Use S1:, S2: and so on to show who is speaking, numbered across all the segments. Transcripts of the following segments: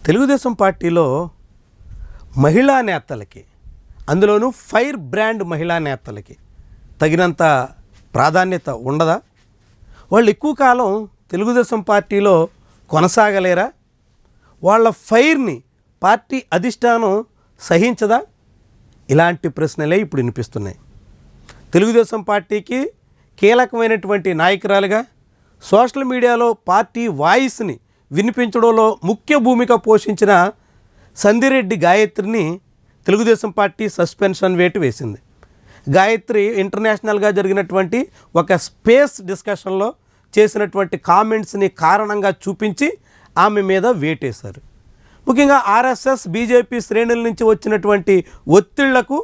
S1: తెలుగుదేశం పార్టీలో మహిళా నేతలకి, అందులోనూ ఫైర్ బ్రాండ్ మహిళా నేతలకి తగినంత ప్రాధాన్యత ఉండదా? వాళ్ళు ఎక్కువ కాలం తెలుగుదేశం పార్టీలో కొనసాగలేరా? వాళ్ళ ఫైర్ని పార్టీ అధిష్టానం సహించదా? ఇలాంటి ప్రశ్నలే ఇప్పుడు వినిపిస్తున్నాయి. తెలుగుదేశం పార్టీకి కీలకమైనటువంటి నాయకురాలుగా సోషల్ మీడియాలో పార్టీ వాయిస్ని వినిపించడంలో ముఖ్య భూమిక పోషించిన సందిరెడ్డి గాయత్రిని తెలుగుదేశం పార్టీ సస్పెన్షన్ వేటు వేసింది. గాయత్రి ఇంటర్నేషనల్గా జరిగినటువంటి ఒక స్పేస్ డిస్కషన్లో చేసినటువంటి కామెంట్స్ని కారణంగా చూపించి ఆమె మీద వేటేశారు. ముఖ్యంగా ఆర్ఎస్ఎస్ బీజేపీ శ్రేణుల నుంచి వచ్చినటువంటి ఒత్తిళ్లకు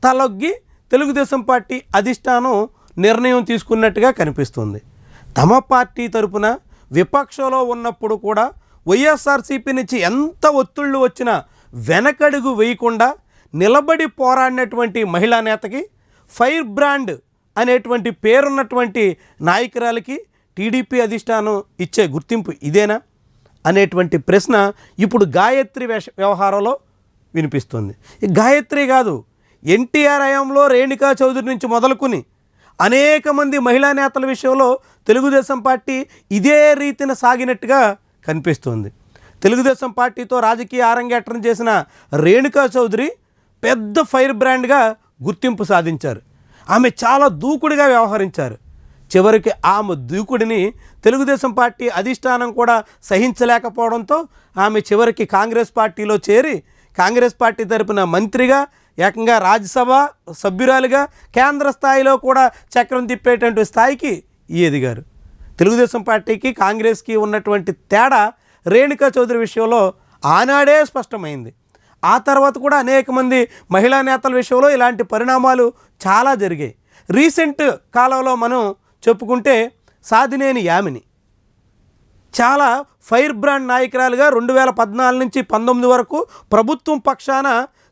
S1: తలొగ్గి తెలుగుదేశం పార్టీ అధిష్టానం నిర్ణయం తీసుకున్నట్టుగా కనిపిస్తుంది. తమ పార్టీ తరపున విపక్షంలో ఉన్నప్పుడు కూడా వైఎస్ఆర్సీపీ నుంచి ఎంత ఒత్తిళ్లు వచ్చినా వెనకడుగు వేయకుండా నిలబడి పోరాడినటువంటి మహిళా నేతకి, ఫైర్ బ్రాండ్ అనేటువంటి పేరున్నటువంటి నాయకురాలకి టీడీపీ అధిష్టానం ఇచ్చే గుర్తింపు ఇదేనా అనేటువంటి ప్రశ్న ఇప్పుడు గాయత్రి వ్యవహారంలో వినిపిస్తుంది. ఈ గాయత్రి కాదు, ఎన్టీఆర్ హయాంలో రేణుకా చౌదరి నుంచి మొదలుకొని అనేక మంది మహిళా నేతల విషయంలో తెలుగుదేశం పార్టీ ఇదే రీతిన సాగినట్టుగా కనిపిస్తుంది. తెలుగుదేశం పార్టీతో రాజకీయ అరంగేట్రం చేసిన రేణుకా చౌదరి పెద్ద ఫైర్ బ్రాండ్గా గుర్తింపు సాధించారు. ఆమె చాలా దూకుడుగా వ్యవహరించారు. చివరికి ఆమె దూకుడిని తెలుగుదేశం పార్టీ అధిష్టానం కూడా సహించలేకపోవడంతో ఆమె చివరికి కాంగ్రెస్ పార్టీలో చేరి కాంగ్రెస్ పార్టీ తరపున మంత్రిగా, ఏకంగా రాజ్యసభ సభ్యురాలుగా, కేంద్ర స్థాయిలో కూడా చక్రం తిప్పేటువంటి స్థాయికి ఎదిగారు. తెలుగుదేశం పార్టీకి కాంగ్రెస్కి ఉన్నటువంటి తేడా రేణుకా చౌదరి విషయంలో ఆనాడే స్పష్టమైంది. ఆ తర్వాత కూడా అనేక మంది మహిళా నేతల విషయంలో ఇలాంటి పరిణామాలు చాలా జరిగాయి. రీసెంట్ కాలంలో మనం చెప్పుకుంటే సాదినేని యామిని చాలా ఫైర్ బ్రాండ్ నాయకురాలుగా 2014 నుంచి 19 వరకు ప్రభుత్వం పక్షాన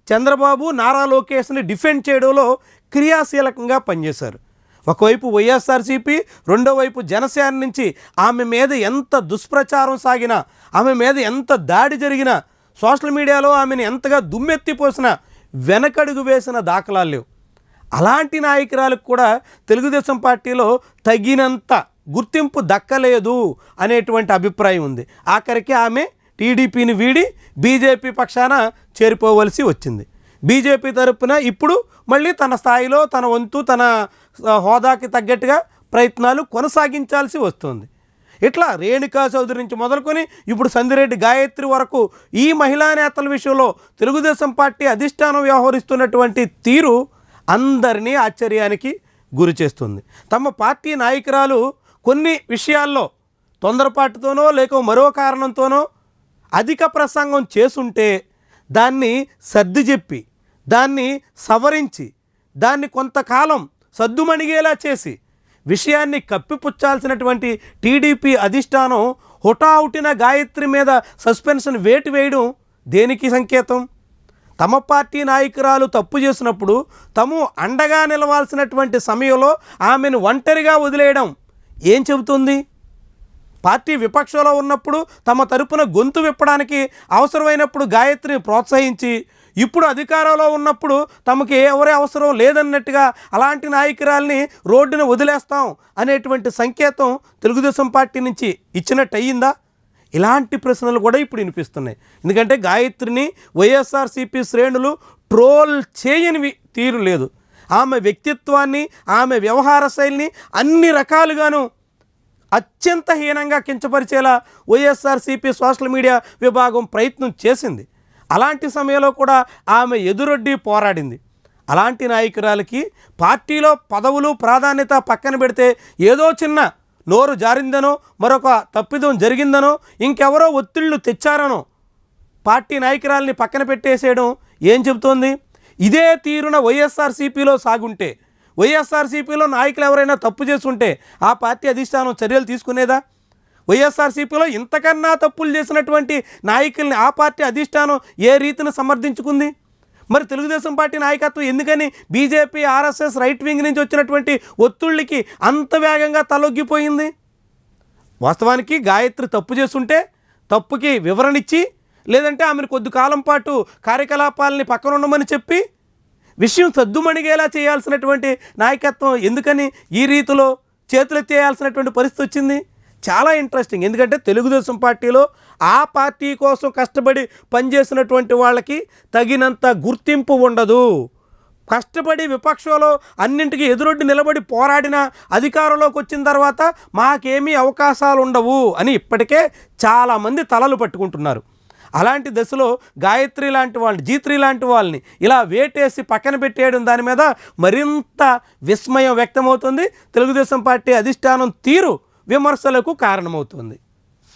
S1: చంద్రబాబు, నారా లోకేష్ని డిఫెండ్ చేయడంలో క్రియాశీలకంగా పనిచేశారు. ఒకవైపు వైఎస్ఆర్సీపీ, రెండో వైపు జనసేన నుంచి ఆమె మీద ఎంత దుష్ప్రచారం సాగినా, ఆమె మీద ఎంత దాడి జరిగినా, సోషల్ మీడియాలో ఆమెను ఎంతగా దుమ్మెత్తిపోసినా వెనకడుగు వేసిన దాఖలాలు లేవు. అలాంటి నాయకురాలకు కూడా తెలుగుదేశం పార్టీలో తగినంత గుర్తింపు దక్కలేదు అనేటువంటి అభిప్రాయం ఉంది. ఆఖరికి ఆమె టీడీపీని వీడి బీజేపీ పక్షాన చేరిపోవలసి వచ్చింది. బీజేపీ తరపున ఇప్పుడు మళ్ళీ తన స్థాయిలో, తన వంతు, తన హోదాకి తగ్గట్టుగా ప్రయత్నాలు కొనసాగించాల్సి వస్తుంది. ఇట్లా రేణుకా చౌదరి నుంచి మొదలుకొని ఇప్పుడు సందిరెడ్డి గాయత్రి వరకు ఈ మహిళా నేతల విషయంలో తెలుగుదేశం పార్టీ అధిష్టానం వ్యవహరిస్తున్నటువంటి తీరు అందరినీ ఆశ్చర్యానికి గురి చేస్తుంది. తమ పార్టీ నాయకురాలు కొన్ని విషయాల్లో తొందరపాటుతోనో లేక మరో కారణంతోనో అధిక ప్రసంగం చేసుంటే దాన్ని సర్ది చెప్పి, దాన్ని సవరించి, దాన్ని కొంతకాలం సద్దుమణిగేలా చేసి విషయాన్ని కప్పిపుచ్చాల్సినటువంటి టీడీపీ అధిష్టానం హుటాహుటిన గాయత్రి మీద సస్పెన్షన్ వేటు వేయడం దేనికి సంకేతం? తమ పార్టీ నాయకురాలు తప్పు చేసినప్పుడు తాము అండగా నిలవాల్సినటువంటి సమయంలో ఆమెను ఒంటరిగా వదిలేయడం ఏం చెబుతుంది? పార్టీ విపక్షంలో ఉన్నప్పుడు తమ తరపున గొంతు విప్పడానికి అవసరమైనప్పుడు గాయత్రిని ప్రోత్సహించి, ఇప్పుడు అధికారంలో ఉన్నప్పుడు తమకి ఎవరే అవసరం లేదన్నట్టుగా అలాంటి నాయకురాల్ని రోడ్డును వదిలేస్తాం అనేటువంటి సంకేతం తెలుగుదేశం పార్టీ నుంచి ఇచ్చినట్టు అయ్యిందా? ఇలాంటి ప్రశ్నలు కూడా ఇప్పుడు వినిపిస్తున్నాయి. ఎందుకంటే గాయత్రిని వైఎస్ఆర్సీపీ శ్రేణులు ట్రోల్ చేయని తీరు లేదు. ఆమె వ్యక్తిత్వాన్ని, ఆమె వ్యవహార శైలిని అన్ని రకాలుగాను అత్యంత హీనంగా కించపరిచేలా వైఎస్ఆర్సీపీ సోషల్ మీడియా విభాగం ప్రయత్నం చేసింది. అలాంటి సమయంలో కూడా ఆమె ఎదురొడ్డి పోరాడింది. అలాంటి నాయకురాలకి పార్టీలో పదవులు, ప్రాధాన్యత పక్కన పెడితే ఏదో చిన్న నోరు జారిందనో, మరొక తప్పిదం జరిగిందనో, ఇంకెవరో ఒత్తిళ్లు తెచ్చారనో పార్టీ నాయకురాల్ని పక్కన పెట్టేసేయడం ఏం చెబుతోంది? ఇదే తీరున వైఎస్ఆర్సీపీలో సాగుంటే, వైఎస్ఆర్సీపీలో నాయకులు ఎవరైనా తప్పు చేసుంటే ఆ పార్టీ అధిష్టానం చర్యలు తీసుకునేదా? వైఎస్ఆర్సీపీలో ఇంతకన్నా తప్పులు చేసినటువంటి నాయకుల్ని ఆ పార్టీ అధిష్టానం ఏ రీతిని సమర్థించుకుంది? మరి తెలుగుదేశం పార్టీ నాయకత్వం ఎందుకని బీజేపీ, ఆర్ఎస్ఎస్, రైట్ వింగ్ నుంచి వచ్చినటువంటి ఒత్తిళ్ళకి అంత వేగంగా తలొగ్గిపోయింది? వాస్తవానికి గాయత్రి తప్పు చేస్తుంటే తప్పుకి వివరణ ఇచ్చి లేదంటే ఆమెను కొద్ది కాలం పాటు కార్యకలాపాలని పక్కన ఉండమని చెప్పి విషయం సద్దుమణిగేలా చేయాల్సినటువంటి నాయకత్వం ఎందుకని ఈ రీతిలో చేతులెత్తేయాల్సినటువంటి పరిస్థితి వచ్చింది? చాలా ఇంట్రెస్టింగ్. ఎందుకంటే తెలుగుదేశం పార్టీలో ఆ పార్టీ కోసం కష్టపడి పనిచేసినటువంటి వాళ్ళకి తగినంత గుర్తింపు ఉండదు. కష్టపడి విపక్షంలో అన్నింటికీ ఎదురొడ్డి నిలబడి పోరాడిన అధికారంలోకి వచ్చిన తర్వాత మాకేమీ అవకాశాలు ఉండవు అని ఇప్పటికే చాలామంది తలలు పట్టుకుంటున్నారు. అలాంటి దశలో గాయత్రి లాంటి వాళ్ళని, జీత్రి లాంటి వాళ్ళని ఇలా వేటేసి పక్కన పెట్టేయడం దాని మీద మరింత విస్మయం వ్యక్తమవుతుంది. తెలుగుదేశం పార్టీ అధిష్టానం తీరు విమర్శలకు కారణమవుతుంది.